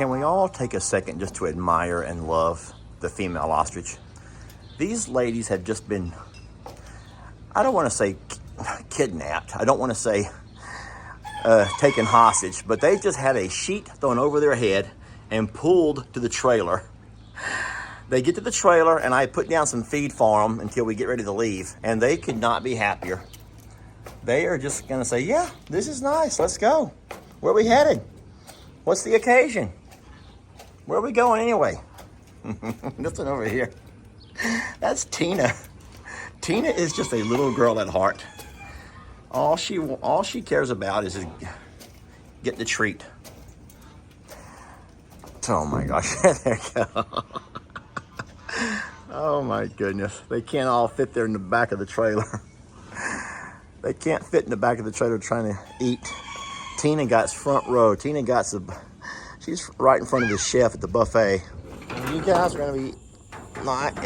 Can we all take a second just to admire and love the female ostrich? These ladies have just been, I don't want to say kidnapped. I don't want to say taken hostage, but they just had a sheet thrown over their head and pulled to the trailer. They get to the trailer and I put down some feed for them until we get ready to leave, and they could not be happier. They are just gonna say, yeah, this is nice, let's go. Where are we headed? What's the occasion? Where are we going anyway? Listen over here. That's Tina. Tina is just a little girl at heart. All she cares about is getting the treat. Oh my gosh, there you go. Oh my goodness. They can't all fit there in the back of the trailer. They can't fit in the back of the trailer trying to eat. Tina got front row. She's right in front of the chef at the buffet. And you guys are gonna be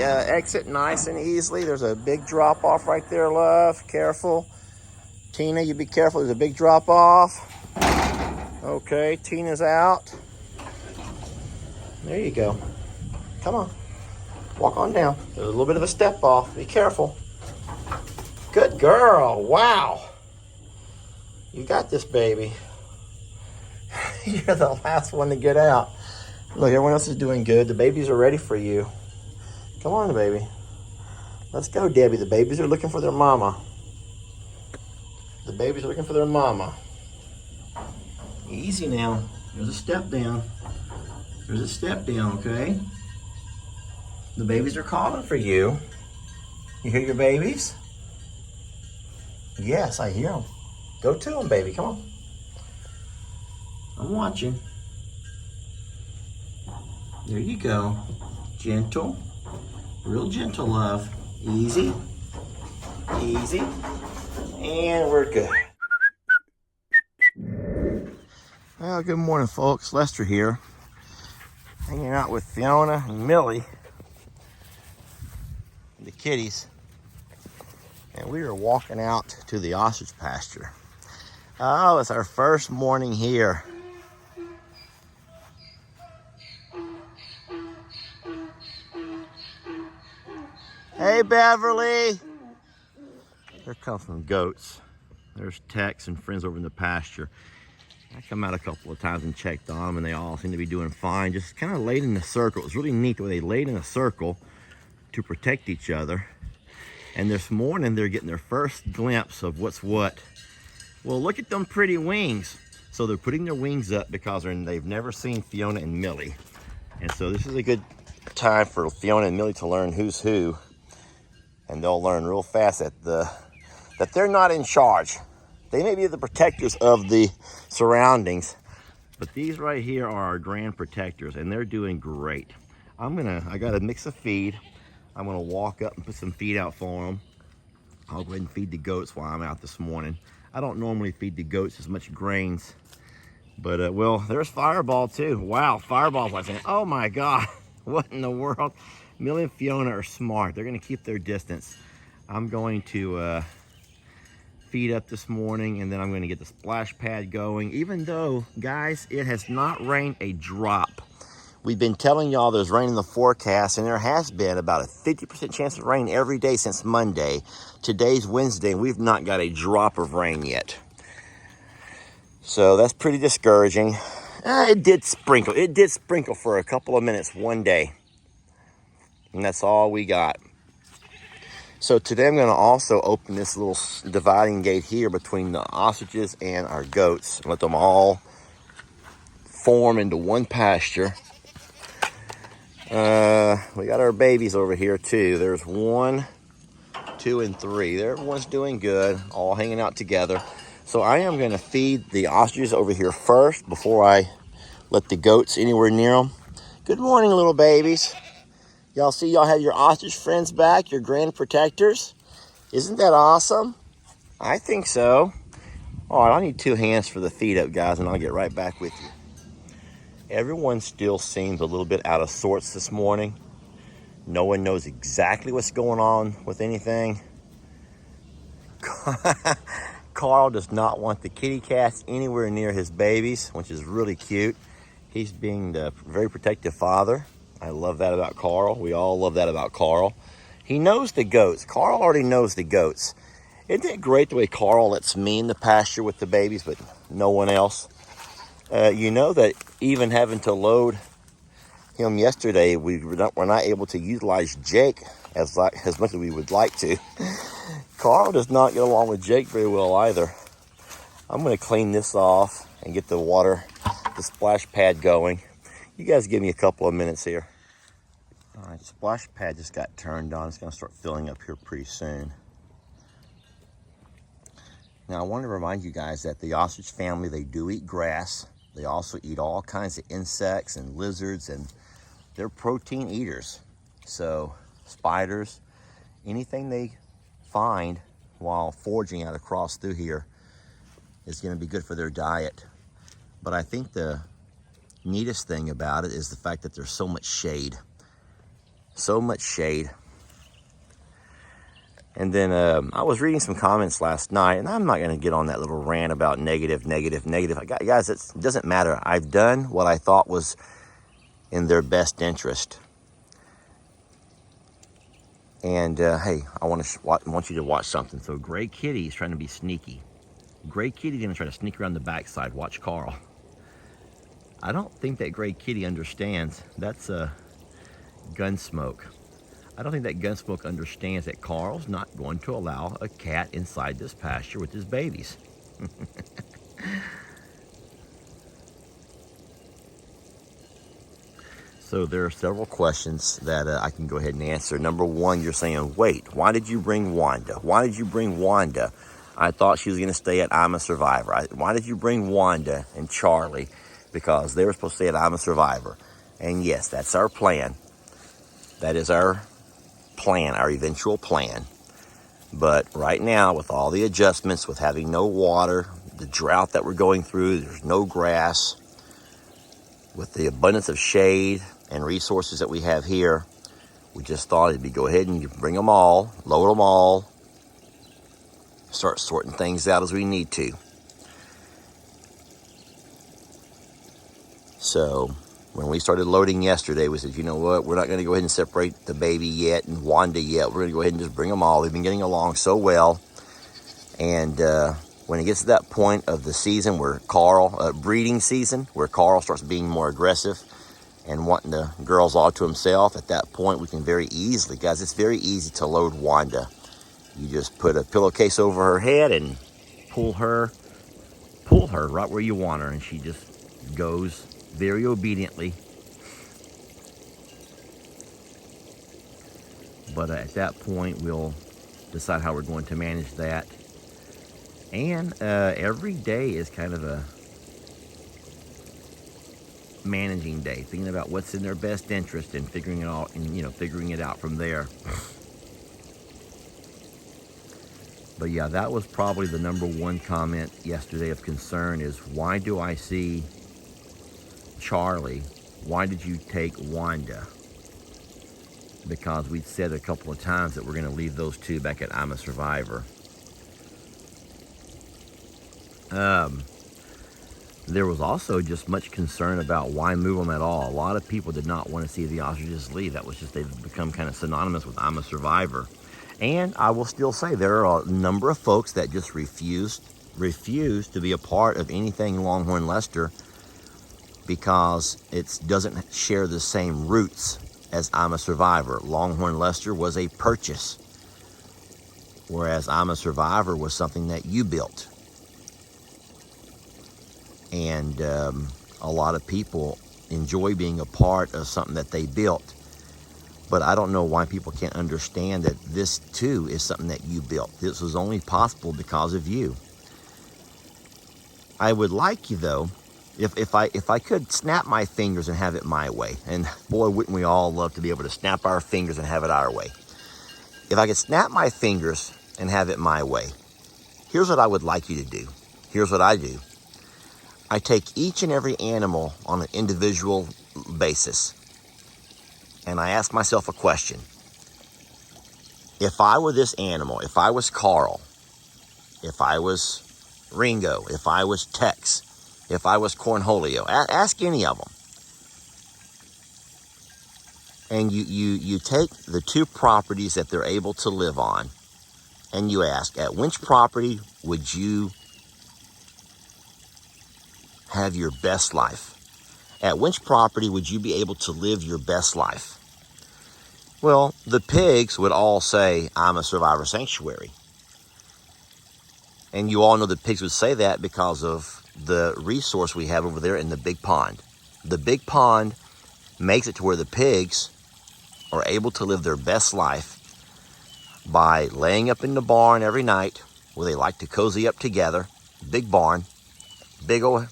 exit nice and easily. There's a big drop off right there, love. Careful. Tina, you be careful. There's a big drop off. Okay, Tina's out. There you go. Come on. Walk on down. There's a little bit of a step off. Be careful. Good girl. Wow. You got this, baby. You're the last one to get out. Look, everyone else is doing good. The babies are ready for you. Come on, baby. Let's go, Debbie. The babies are looking for their mama. The babies are looking for their mama. Easy now. There's a step down. There's a step down, okay? The babies are calling for you. You hear your babies? Yes, I hear them. Go to them, baby. Come on. I'm watching. There you go. Gentle. Real gentle, love. Easy. Easy. And we're good. Well, good morning, folks. Lester here. Hanging out with Fiona and Millie. The kitties, and we are walking out to the ostrich pasture. Oh, it's our first morning here. Hey, Beverly. Here comes some goats. There's Tex and friends over in the pasture. I come out a couple of times and checked on them, and they all seem to be doing fine. Just kind of laid in a circle. It was really neat the way they laid in a circle to protect each other. And this morning they're getting their first glimpse of what's what. Well, look at them pretty wings. So they're putting their wings up because they've never seen Fiona and Millie. And so this is a good time for Fiona and Millie to learn who's who. And they'll learn real fast that they're not in charge. They may be the protectors of the surroundings, but these right here are our grand protectors, and they're doing great. I got a mix of feed. I'm gonna walk up and put some feed out for them. I'll go ahead and feed the goats while I'm out this morning. I don't normally feed the goats as much grains, but well, there's Fireball too. Wow, Fireball's like saying, oh my God, what in the world? Millie and Fiona are smart. They're gonna keep their distance. I'm going to feed up this morning, and then I'm gonna get the splash pad going. Even though, guys, it has not rained a drop. We've been telling y'all there's rain in the forecast, and there has been about a 50% chance of rain every day since Monday. Today's Wednesday, and we've not got a drop of rain yet. So that's pretty discouraging. It did sprinkle. It did sprinkle for a couple of minutes one day. And that's all we got. So today I'm going to also open this little dividing gate here between the ostriches and our goats. And let them all form into one pasture. We got our babies over here too. There's 1, 2, and 3. Everyone's doing good, all hanging out together. So I am going to feed the ostriches over here first before I let the goats anywhere near them. Good morning, little babies. Y'all see y'all have your ostrich friends back, your grand protectors. Isn't that awesome? I think so. All right, I need 2 hands for the feed up, guys, and I'll get right back with you. Everyone still seems a little bit out of sorts this morning. No one knows exactly what's going on with anything. Carl does not want the kitty cats anywhere near his babies, which is really cute. He's being the very protective father. I love that about Carl. We all love that about Carl. He knows the goats. Carl already knows the goats. Isn't it great the way Carl lets me in the pasture with the babies, but no one else? You know that even having to load him yesterday, we're not able to utilize Jake as much as we would like to. Carl does not get along with Jake very well either. I'm going to clean this off and get the splash pad going. You guys give me a couple of minutes here. All right, the splash pad just got turned on. It's going to start filling up here pretty soon. Now, I want to remind you guys that the ostrich family, they do eat grass. They also eat all kinds of insects and lizards, and they're protein eaters. So spiders, anything they find while foraging out across through here is going to be good for their diet. But I think the neatest thing about it is the fact that there's so much shade. So much shade. And then I was reading some comments last night, and I'm not going to get on that little rant about negative. Guys, it doesn't matter. I've done what I thought was in their best interest. And hey, I want you to watch something. So Gray Kitty is trying to be sneaky. Gray Kitty's going to try to sneak around the backside. Watch Carl. I don't think that Gray Kitty understands. That's Gunsmoke. I don't think that Gunsmoke understands that Carl's not going to allow a cat inside this pasture with his babies. So there are several questions that I can go ahead and answer. Number one, you're saying, wait, why did you bring Wanda? Why did you bring Wanda? I thought she was going to stay at I'm a Survivor. Why did you bring Wanda and Charlie? Because they were supposed to stay at I'm a Survivor. And yes, that's our plan. That is our plan, our eventual plan. But right now, with all the adjustments, with having no water, the drought that we're going through, there's no grass, with the abundance of shade and resources that we have here, we just thought it'd be go ahead and bring them all, load them all, start sorting things out as we need to. So when we started loading yesterday, we said, you know what, we're not going to go ahead and separate the baby yet and Wanda yet. We're going to go ahead and just bring them all. They've been getting along so well. And when it gets to that point of the season where breeding season, where Carl starts being more aggressive and wanting the girls all to himself, at that point we can very easily, guys, it's very easy to load Wanda. You just put a pillowcase over her head and pull her right where you want her, and she just goes very obediently. But at that point, we'll decide how we're going to manage that. And every day is kind of a managing day, thinking about what's in their best interest and figuring it out from there. But yeah, that was probably the number one comment yesterday of concern is, why do I see Charlie? Why did you take Wanda? Because we'd said a couple of times that we're going to leave those two back at I'm a Survivor. There was also just much concern about why move them at all. A lot of people did not want to see the ostriches leave. That was just, they've become kind of synonymous with I'm a Survivor. And I will still say there are a number of folks that just refuse to be a part of anything Longhorn Leicester because it doesn't share the same roots as I'm a Survivor. Longhorn Leicester was a purchase, whereas I'm a Survivor was something that you built. And a lot of people enjoy being a part of something that they built. But I don't know why people can't understand that this too is something that you built. This was only possible because of you. I would like you though, if I could snap my fingers and have it my way, and boy, wouldn't we all love to be able to snap our fingers and have it our way. If I could snap my fingers and have it my way, here's what I would like you to do. Here's what I do. I take each and every animal on an individual basis, and I ask myself a question. If I were this animal, if I was Carl, if I was Ringo, if I was Tex, if I was Cornholio, ask any of them. And you take the two properties that they're able to live on, and you ask, at which property would you have your best life? At which property would you be able to live your best life? Well, the pigs would all say, I'm a survivor sanctuary. And you all know the pigs would say that because of the resource we have over there in the big pond. The big pond makes it to where the pigs are able to live their best life by laying up in the barn every night where they like to cozy up together. Big barn, big old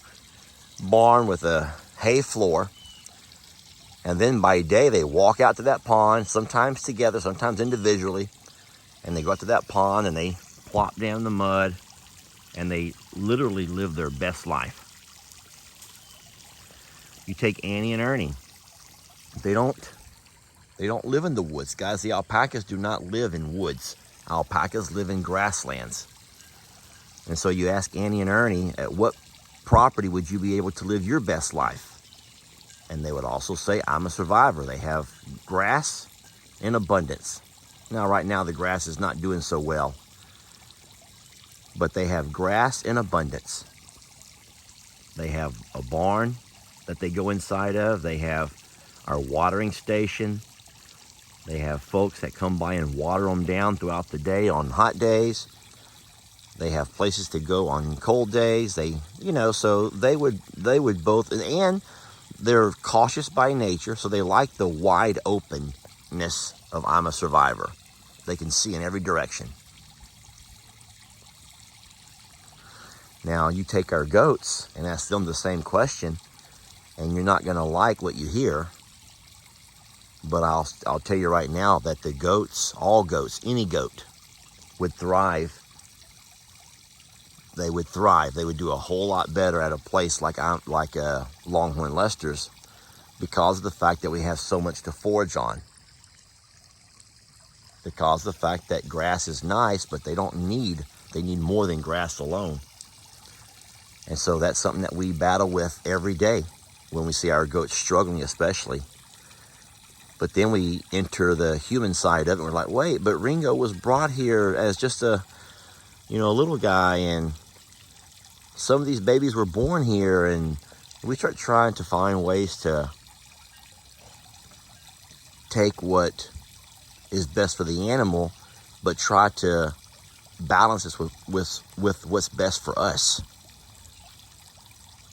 barn with a hay floor. And then by day they walk out to that pond, sometimes together, sometimes individually. And they go out to that pond and they plop down in the mud and they literally live their best life. You take Annie and Ernie. They don't live in the woods, guys. The alpacas do not live in woods. Alpacas live in grasslands. And so you ask Annie and Ernie, at what property would you be able to live your best life? And they would also say, I'm a survivor. They have grass in abundance. Now, right now, the grass is not doing so well. But they have grass in abundance. They have a barn that they go inside of. They have our watering station. They have folks that come by and water them down throughout the day on hot days. They have places to go on cold days. So they would both, and they're cautious by nature, so they like the wide openness of I'm a survivor. They can see in every direction. Now, you take our goats and ask them the same question, and you're not going to like what you hear. But I'll tell you right now that the goats, all goats, any goat, would thrive. They would thrive. They would do a whole lot better at a place like Longhorn Lester's because of the fact that we have so much to forage on. Because of the fact that grass is nice, but they need more than grass alone. And so that's something that we battle with every day when we see our goats struggling especially. But then we enter the human side of it and we're like, wait, but Ringo was brought here as just a little guy, and some of these babies were born here, and we start trying to find ways to take what is best for the animal, but try to balance this with what's best for us.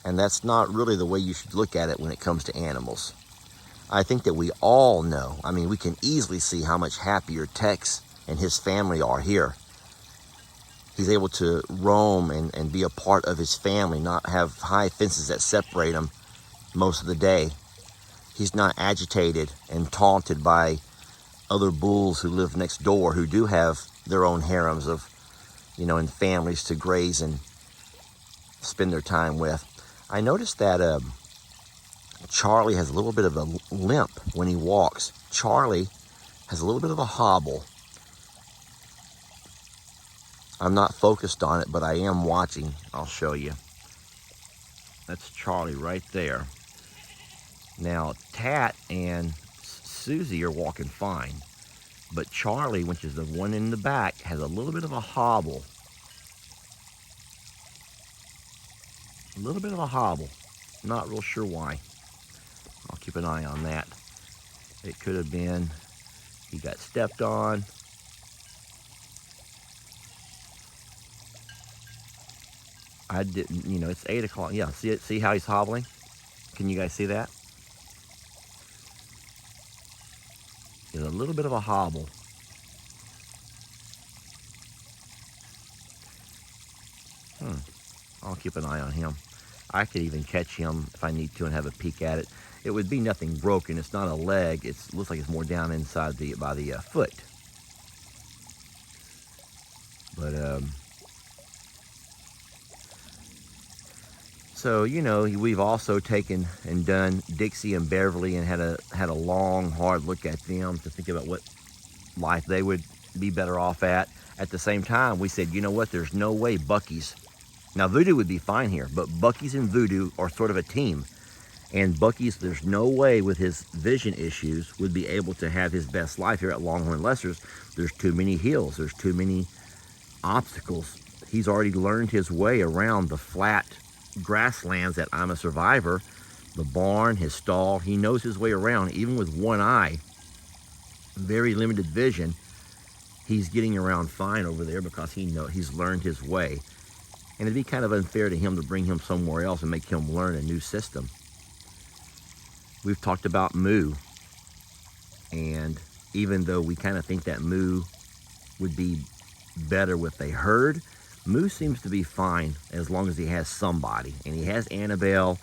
And that's not really the way you should look at it when it comes to animals. I think that we all know, we can easily see how much happier Tex and his family are here. He's able to roam and be a part of his family, not have high fences that separate him most of the day. He's not agitated and taunted by other bulls who live next door who do have their own harems of, and families to graze and spend their time with. I noticed that Charlie has a little bit of a limp when he walks. Charlie has a little bit of a hobble. I'm not focused on it, but I am watching. I'll show you. That's Charlie right there. Now, Tat and Susie are walking fine, but Charlie, which is the one in the back, has a little bit of a hobble. A little bit of a hobble. Not real sure why. I'll keep an eye on that. It could have been he got stepped on. I didn't, it's 8 o'clock. Yeah, see how he's hobbling? Can you guys see that? There's a little bit of a hobble. I'll keep an eye on him. I could even catch him if I need to and have a peek at it. It would be nothing broken. It's not a leg. It looks like it's more down inside by the foot. But so we've also taken and done Dixie and Beverly and had a long, hard look at them to think about what life they would be better off at. At the same time, we said, you know what? There's no way Bucky's. Now, Voodoo would be fine here, but Bucky's and Voodoo are sort of a team. And Bucky's, there's no way with his vision issues would be able to have his best life here at Longhorn Lester's. There's too many hills, there's too many obstacles. He's already learned his way around the flat grasslands that I'm a Survivor, the barn, his stall. He knows his way around, even with one eye, very limited vision. He's getting around fine over there because he's learned his way. And it'd be kind of unfair to him to bring him somewhere else and make him learn a new system. We've talked about Moo, and even though we kind of think that Moo would be better with a herd, Moo seems to be fine as long as he has somebody. And he has Annabelle,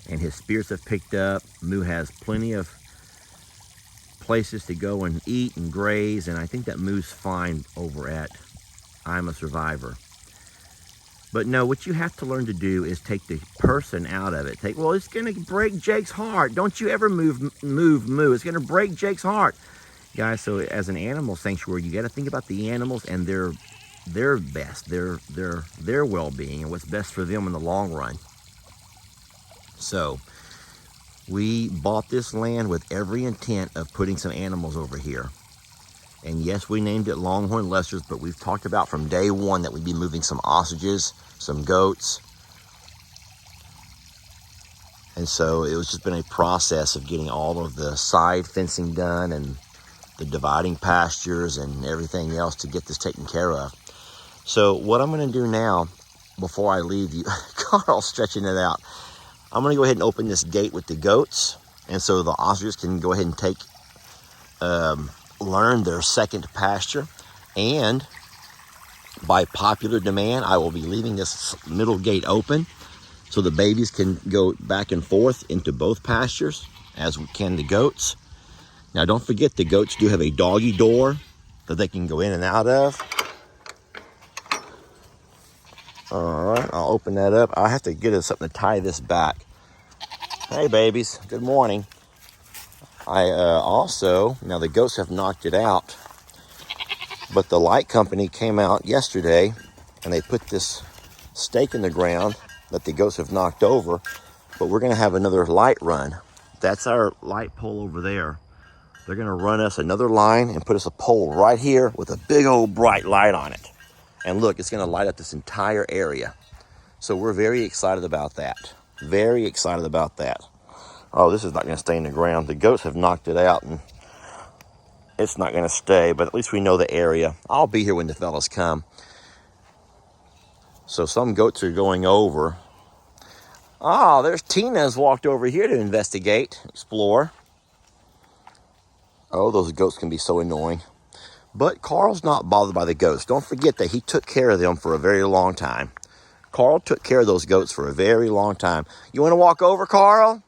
and his spirits have picked up. Moo has plenty of places to go and eat and graze, and I think that Moo's fine over at I'm a Survivor. But no, what you have to learn to do is take the person out of it. Well, it's going to break Jake's heart. Don't you ever move Moo. It's going to break Jake's heart. Guys, so as an animal sanctuary, you got to think about the animals and their best, their well-being and what's best for them in the long run. So we bought this land with every intent of putting some animals over here. And yes, we named it Longhorn Lester's, but we've talked about from day one that we'd be moving some ostriches, some goats. And so it was just been a process of getting all of the side fencing done and the dividing pastures and everything else to get this taken care of. So what I'm going to do now, before I leave you, Carl's stretching it out. I'm going to go ahead and open this gate with the goats, and so the ostriches can go ahead and learn their second pasture. And by popular demand, I will be leaving this middle gate open so the babies can go back and forth into both pastures, as can the goats. Now, don't forget, the goats do have a doggy door that they can go in and out of. All right, I'll open that up. I have to get us something to tie this back. Hey, babies, good morning. Now the goats have knocked it out, but the light company came out yesterday and they put this stake in the ground that the goats have knocked over, but we're going to have another light run. That's our light pole over there. They're going to run us another line and put us a pole right here with a big old bright light on it. And look, it's going to light up this entire area. So we're very excited about that. Very excited about that. Oh, this is not going to stay in the ground. The goats have knocked it out and it's not going to stay, but at least we know the area. I'll be here when the fellas come. So some goats are going over. Oh, there's Tina's walked over here to investigate, explore. Oh, those goats can be so annoying. But Carl's not bothered by the goats. Don't forget that he took care of them for a very long time. Carl took care of those goats for a very long time. You want to walk over, Carl?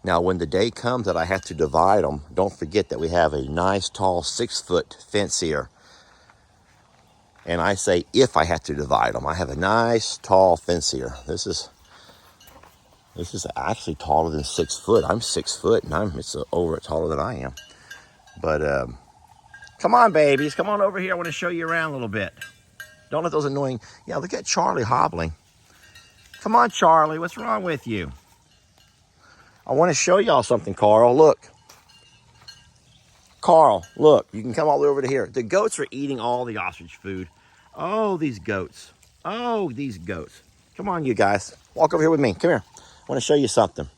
Now, when the day comes that I have to divide them, don't forget that we have a nice, tall, 6-foot fence here. And I say if I have to divide them. I have a nice, tall fence here. This is actually taller than 6 foot. I'm 6 foot, and it's over taller than I am. But come on, babies. Come on over here. I want to show you around a little bit. Don't let those annoying... Yeah, look at Charlie hobbling. Come on, Charlie. What's wrong with you? I want to show y'all something, Carl. Look. Carl, look. You can come all the way over to here. The goats are eating all the ostrich food. Oh, these goats. Oh, these goats. Come on, you guys. Walk over here with me. Come here. I want to show you something.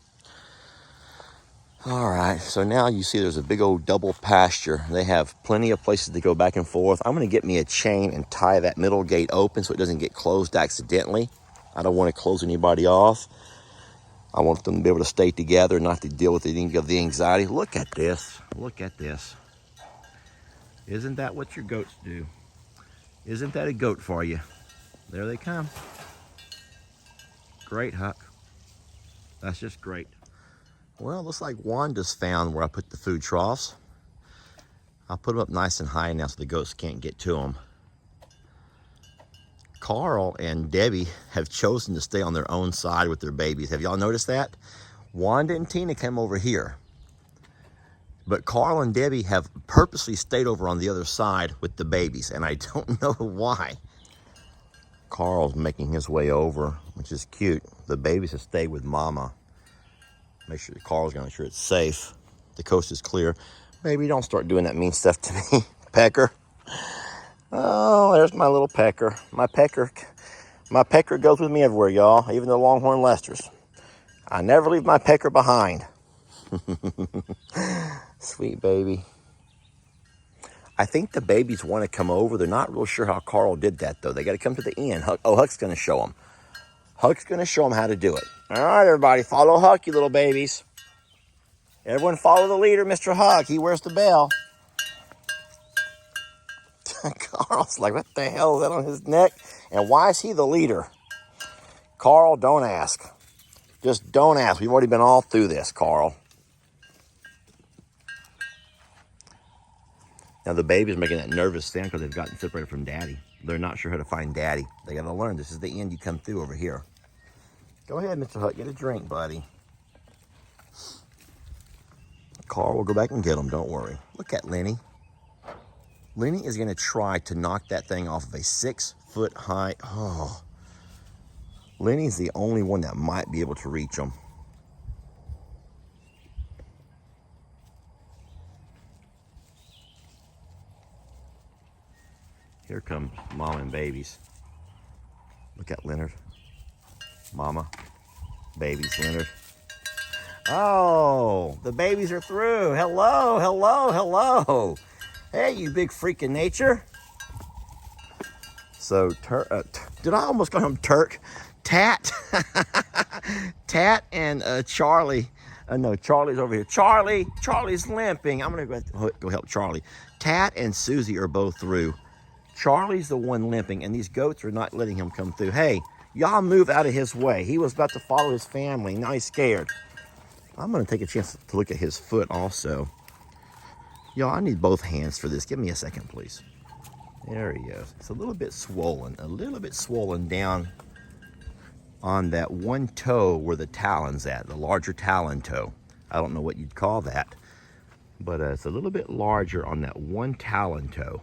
All right, so now you see there's a big old double pasture. They have plenty of places to go back and forth. I'm going to get me a chain and tie that middle gate open so it doesn't get closed accidentally. I don't want to close anybody off. I want them to be able to stay together and not to deal with any of the anxiety. Look at this. Look at this. Isn't that what your goats do? Isn't that a goat for you? There they come. Great, Huck. That's just great. Well, looks like Wanda's found where I put the food troughs. I'll put them up nice and high now so the goats can't get to them. Carl and Debbie have chosen to stay on their own side with their babies. Have y'all noticed that? Wanda and Tina came over here. But Carl and Debbie have purposely stayed over on the other side with the babies, and I don't know why. Carl's making his way over, which is cute. The babies have stayed with Mama. Make sure Carl's gonna make sure it's safe. The coast is clear. Baby, don't start doing that mean stuff to me, Pecker. Oh, there's my little Pecker. My Pecker goes with me everywhere, y'all, even the Longhorn Lesters. I never leave my Pecker behind. Sweet baby. I think the babies want to come over. They're not real sure how Carl did that, though. They got to come to the end. Huck's going to show them. Huck's going to show them how to do it. All right, everybody, follow Huck, you little babies. Everyone follow the leader, Mr. Huck. He wears the bell. Carl's like, what the hell is that on his neck? And why is he the leader? Carl, don't ask. Just don't ask. We've already been all through this, Carl. Now, the baby's making that nervous sound because they've gotten separated from Daddy. They're not sure how to find Daddy. They got to learn. This is the end. You come through over here. Go ahead, Mr. Huck. Get a drink, buddy. Carl will go back and get them. Don't worry. Look at Lenny. Lenny is going to try to knock that thing off of a 6-foot high. Oh. Lenny's the only one that might be able to reach them. Here comes Mama and babies. Look at Leonard. Mama, babies, Leonard. Oh, the babies are through. Hello, hello, hello. Hey, you big freak of nature. So, did I almost call him Turk? Tat. Tat and Charlie. No, Charlie's over here. Charlie's limping. I'm going to go help Charlie. Tat and Susie are both through. Charlie's the one limping, and these goats are not letting him come through. Hey, y'all move out of his way. He was about to follow his family. Now he's scared. I'm going to take a chance to look at his foot also. Y'all, I need both hands for this. Give me a second, please. There he goes. It's a little bit swollen down on that one toe where the talon's at, the larger talon toe. I don't know what you'd call that, but it's a little bit larger on that one talon toe.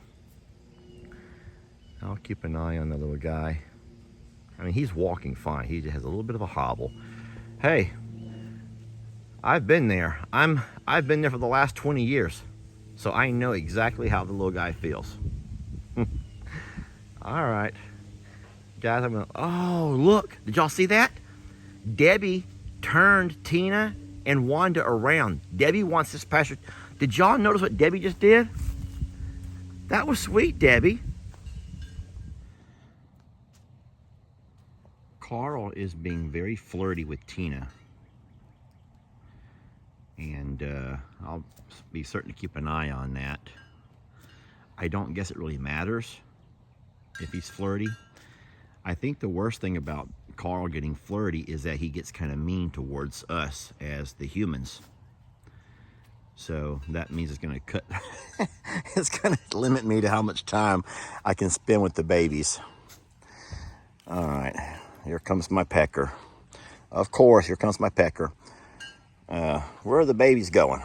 I'll keep an eye on the little guy. I mean, he's walking fine. He has a little bit of a hobble. Hey, I've been there. I've been there for the last 20 years. So I know exactly how the little guy feels. All right. Guys, I'm gonna, oh, look. Did y'all see that? Debbie turned Tina and Wanda around. Debbie wants this pasture. Did y'all notice what Debbie just did? That was sweet, Debbie. Carl is being very flirty with Tina. And I'll be certain to keep an eye on that. I don't guess it really matters if he's flirty. I think the worst thing about Carl getting flirty is that he gets kind of mean towards us as the humans. So that means it's going to cut, it's going to limit me to how much time I can spend with the babies. All right, here comes my pecker. Of course, here comes my pecker. Where are the babies going?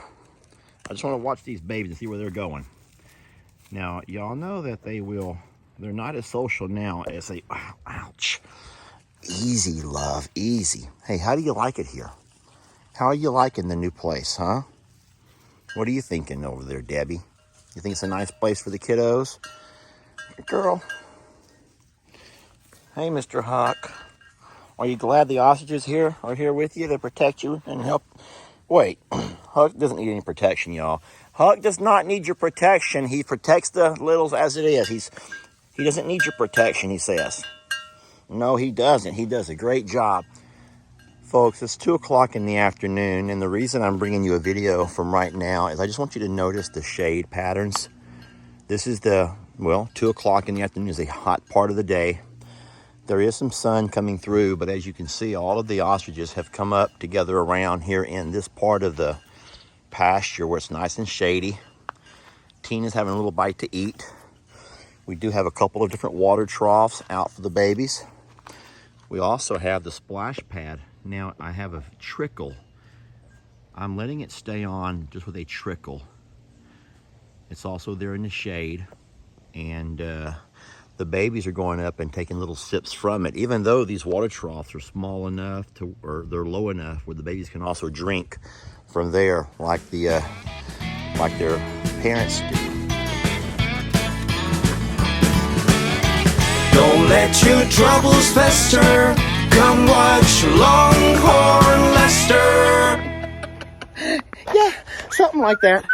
I just want to watch these babies and see where they're going. Now, y'all know that they're not as social now as they, ouch. Easy, love, easy. Hey, how do you like it here? How are you liking the new place, huh? What are you thinking over there, Debbie? You think it's a nice place for the kiddos? Girl. Hey, Mr. Huck. Are you glad the ostriches are here with you to protect you and help? Wait, Huck doesn't need any protection, y'all. Huck does not need your protection. He protects the littles as it is. He doesn't need your protection, he says. No, he doesn't. He does a great job. Folks, it's 2 o'clock in the afternoon, and the reason I'm bringing you a video from right now is I just want you to notice the shade patterns. This is 2 o'clock in the afternoon is a hot part of the day. There is some sun coming through, but as you can see, all of the ostriches have come up together around here in this part of the pasture where it's nice and shady. Tina's having a little bite to eat. We do have a couple of different water troughs out for the babies. We also have the splash pad. Now I have a trickle. I'm letting it stay on just with a trickle. It's also there in the shade. And the babies are going up and taking little sips from it, even though these water troughs are small enough to, or they're low enough where the babies can also drink from there, like their parents do. Don't let your troubles fester. Come watch Longhorn Lester. Yeah, something like that.